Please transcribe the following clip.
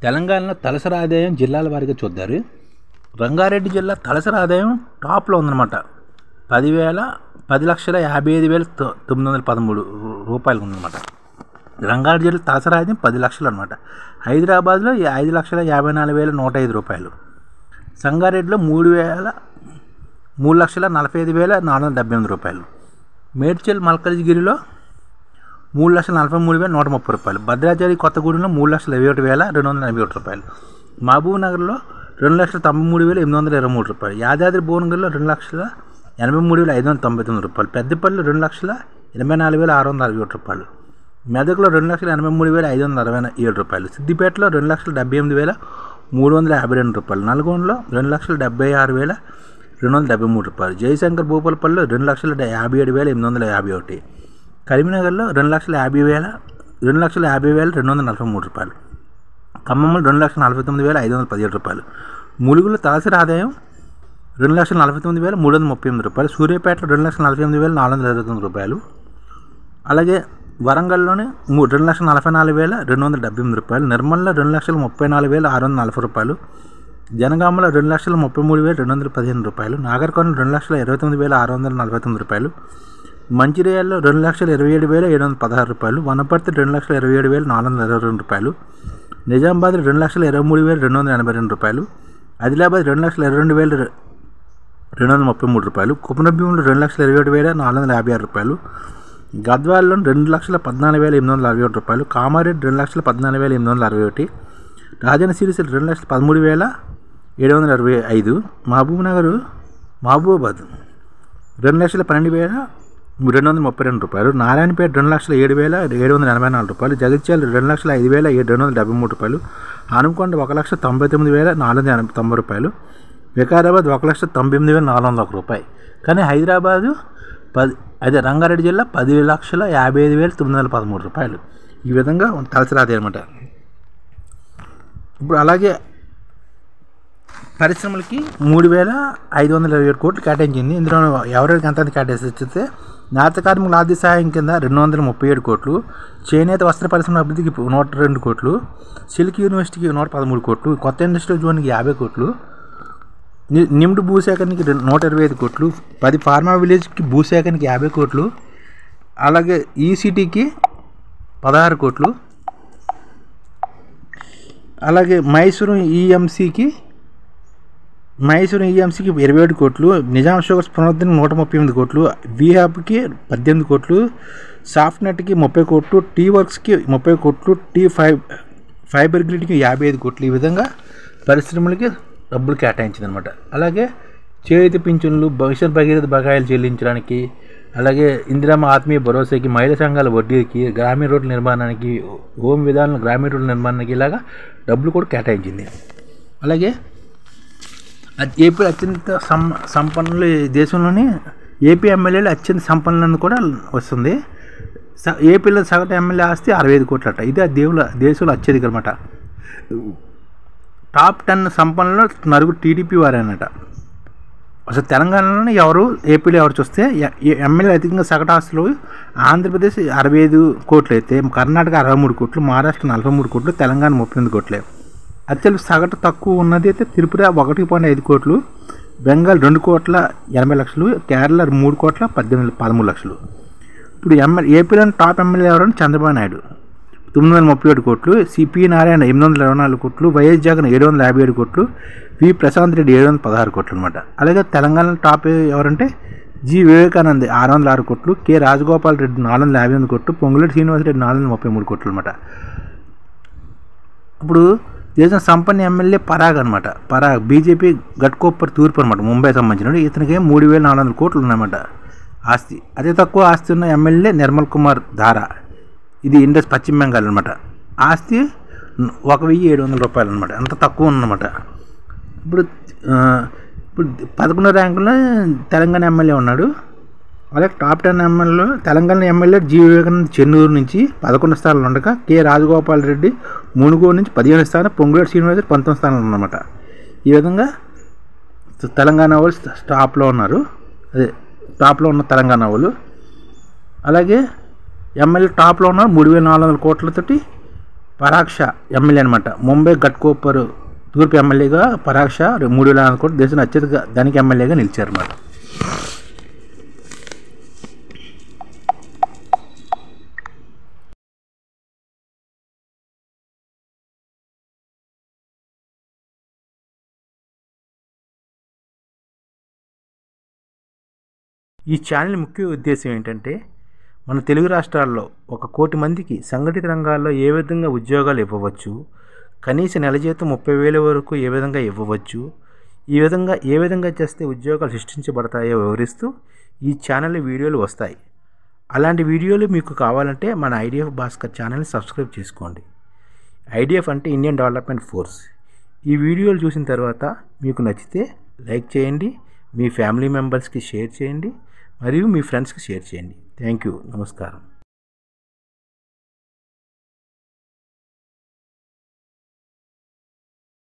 తెలంగాణలో తలసరి ఆదాయం జిల్లాల వారీగా చూద్దారు. రంగారెడ్డి జిల్లా తలసరి ఆదాయం టాప్లో ఉందన్నమాట. 10,50,913 రూపాయలు ఉందన్నమాట. రంగారెడ్డి జిల్లా తలసరి ఆదాయం 10 లక్షలు అనమాట. హైదరాబాద్లో 5,54,105 రూపాయలు. సంగారెడ్డిలో 3,45,478 రూపాయలు. మేడ్చల్ మల్కాజ్గిరిలో 3,43,130 రూపాయలు. భద్రాచలి కొత్తగూడెంలో 3,21,281 రూపాయలు. మహబూబ్ నగర్లో 2,93,823 రూపాయలు. యాదాద్రి భువనగిరిలో 2,83,599 రూపాయలు. పెద్దపల్లిలో 2,84,661 రూపాయలు. మెదక్లో 2,83,567 రూపాయలు. సిద్దిపేటలో 2,70,352 రూపాయలు. నల్గొండలో 2,76,273 రూపాయలు. జయశంకర్ భూపాలపల్లిలో 2,57,851. కరీంనగర్లో 2,50,243 రూపాయలు. ఖమ్మంలో 2,49,517 రూపాయలు. ములుగులో తలసరి ఆదాయం 2,49,338 రూపాయలు. సూర్యాపేటలో 2,48,429 రూపాయలు. అలాగే వరంగల్లోనే 2,44,278 రూపాయలు. నిర్మల్లో 2,34,640 రూపాయలు. జనగామలో 2,33,215 రూపాయలు. నాగర్కర్నూలు 2,29,649 రూపాయలు. మంచిర్యాలలో 2,27,716 రూపాయలు. వనపర్తి 2,27,422 రూపాయలు. నిజామాబాద్ 2,23,282 రూపాయలు. ఆదిలాబాద్ 2,22,233 రూపాయలు. కుమరంభీంలో 2,27,456 రూపాయలు. గద్వాలలో 2,14,861 రూపాయలు. కామారెడ్డి 2,14,861. రాజన్న సిరిసిల్ల 2,13,765. మహబూబాబాద్ 2,12,232 రూపాయలు. నారాయణపేట 2,07,784 రూపాయలు. జగిత్యాల 2,05,773 రూపాయలు. హనుమకొండ 1,99,490 రూపాయలు. వికారాబాద్ 1,98,401 రూపాయలు. కానీ హైదరాబాదు రంగారెడ్డి జిల్లా 10,55,913 రూపాయలు. ఈ విధంగా తలసరి ఆదాయం అనమాట. ఇప్పుడు అలాగే పరిశ్రమలకి 3,527 కోట్లు కేటాయించింది. ఇందులో ఎవరికి ఎంత కేటాయిస్తే నేత కార్మికుల ఆర్థిక సహాయం కింద 237 కోట్లు, చేనేత వస్త్ర పరిశ్రమ అభివృద్ధికి 102 కోట్లు, సిల్క్ యూనివర్సిటీకి 113 కోట్లు, కొత్త ఇండస్ట్రియల్ జోన్కి 50 కోట్లు, నిమ్డు భూసేకరణకి 125 కోట్లు, 10 ఫార్మా విలేజ్కి భూసేకరణకి 50 కోట్లు, అలాగే ఈసీటీకి 16 కోట్లు, అలాగే మైసూరు ఈఎంసీకి 27 కోట్లు, నిజాం షుగర్స్ పునరుద్ధరణ 138 కోట్లు, వీహాబ్కి 18 కోట్లు, సాఫ్ట్నెట్కి 30 కోట్లు, టీ వర్క్స్కి 30 కోట్లు, ఫైబర్ గ్రిడ్కి 55 కోట్లు. ఈ విధంగా పరిశ్రమలకి డబ్బులు కేటాయించింది అనమాట. అలాగే చేతి పింఛన్లు, భవిష్యత్ భగీరథ బకాయిలు చెల్లించడానికి, అలాగే ఇందిరమ్మ ఆత్మీయ భరోసాకి, మహిళా సంఘాల వడ్డీకి, గ్రామీణ రోడ్ల నిర్మాణానికి, హోమ్ విధానం గ్రామీణ రోడ్ల నిర్మాణానికి ఇలాగా డబ్బులు కూడా కేటాయించింది. అలాగే ఏపీ అత్యంత సంపన్నులు దేశంలోని ఏపీ ఎమ్మెల్యేలు అత్యంత సంపన్నులను కూడా వస్తుంది. ఏపీలో సగటు ఎమ్మెల్యే ఆస్తి 65 కోట్లట. ఇది దేశంలో అత్యధిక అనమాట. టాప్ 10 సంపన్నులు నలుగురు టీడీపీ వారేనట. అసలు తెలంగాణలోనే ఏపీలో ఎవరు చూస్తే ఎమ్మెల్యే అధికంగా సగటు ఆస్తులు ఆంధ్రప్రదేశ్ 65 కోట్లు అయితే, కర్ణాటక 63 కోట్లు, మహారాష్ట్ర 43 కోట్లు, తెలంగాణ 38 కోట్లే. అత్యధిక సగటు తక్కువ ఉన్నది అయితే త్రిపుర 1.5 కోట్లు, బెంగాల్ 2,80 లక్షలు, కేరళ 3,13 లక్షలు. ఇప్పుడు ఏపీలోని టాప్ ఎమ్మెల్యే ఎవరంటే చంద్రబాబు నాయుడు 937 కోట్లు, సిపి నారాయణ 824 కోట్లు, వైఎస్ జగన్ 757 కోట్లు, వి ప్రశాంత్ రెడ్డి 716 కోట్లు అనమాట. అలాగే తెలంగాణ టాప్ ఎవరంటే జి వివేకానంద్ 606 కోట్లు, కె రాజగోపాల్ రెడ్డి 458 కోట్లు, పొంగులేటి శ్రీనివాసరెడ్డి 433 కోట్లు అనమాట. ఇప్పుడు దేశం సంపన్న ఎమ్మెల్యే పరాగ్ అనమాట. పరాగ్ బీజేపీ ఘట్కోపర్ తూర్పు అనమాట, ముంబై సంబంధించిన. ఇతనికి 3,400 కోట్లు ఉన్నాయన్నమాట ఆస్తి. అతి తక్కువ ఆస్తి ఉన్న ఎమ్మెల్యే నిర్మల్ కుమార్ ధారా, ఇది ఇండస్ పశ్చిమ బెంగాల్ అనమాట. ఆస్తి 1,700 రూపాయలు అనమాట. అంత తక్కువ ఉన్నమాట. ఇప్పుడు 11వ ర్యాంకులో తెలంగాణ ఎమ్మెల్యే ఉన్నాడు. అలాగే టాప్ 10 ఎమ్మెల్యేలో తెలంగాణ ఎమ్మెల్యే జి వివేకానంద్ చెన్నూరు నుంచి 11 స్థానంలో ఉండగా, కె రాజగోపాల్ రెడ్డి మునుగోడు నుంచి 15 స్థానం, పొంగులేటి శ్రీనివాసరెడ్డి 19 స్థానంలో ఉన్నమాట. ఈ విధంగా తెలంగాణ వాళ్ళు టాప్లో ఉన్నారు. టాప్లో ఉన్న తెలంగాణ వాళ్ళు. అలాగే ఎమ్మెల్యే టాప్లో ఉన్నారు 3,400 కోట్లతోటి. పరాగ్ షా ఎమ్మెల్యే అనమాట. ముంబై ఘట్కోపర్ తూర్పు ఎమ్మెల్యేగా పరాగ్ షా 3,000 కోట్లు దేశంలో అత్యధిక ధనిక ఎమ్మెల్యేగా నిలిచారన్నమాట. ఈ ఛానల్ ముఖ్య ఉద్దేశం ఏంటంటే మన తెలుగు రాష్ట్రాల్లో 1 కోటి మందికి సంఘటిత రంగాల్లో ఏ విధంగా ఉద్యోగాలు ఇవ్వవచ్చు, కనీస నెల జీతం 30,000 వరకు ఏ విధంగా ఇవ్వవచ్చు, ఏ విధంగా చేస్తే ఉద్యోగాలు సృష్టించబడతాయో వివరిస్తూ ఈ ఛానల్ వీడియోలు వస్తాయి. అలాంటి వీడియోలు మీకు కావాలంటే మన ఐడిఎఫ్ భాస్కర్ ఛానల్ని సబ్స్క్రైబ్ చేసుకోండి. ఐడిఎఫ్ అంటే ఇండియన్ డెవలప్మెంట్ ఫోర్స్. ఈ వీడియోలు చూసిన తర్వాత మీకు నచ్చితే లైక్ చేయండి, మీ ఫ్యామిలీ మెంబర్స్కి షేర్ చేయండి మరియు మీ ఫ్రెండ్స్కి షేర్ చేయండి. Thank you. నమస్కారం.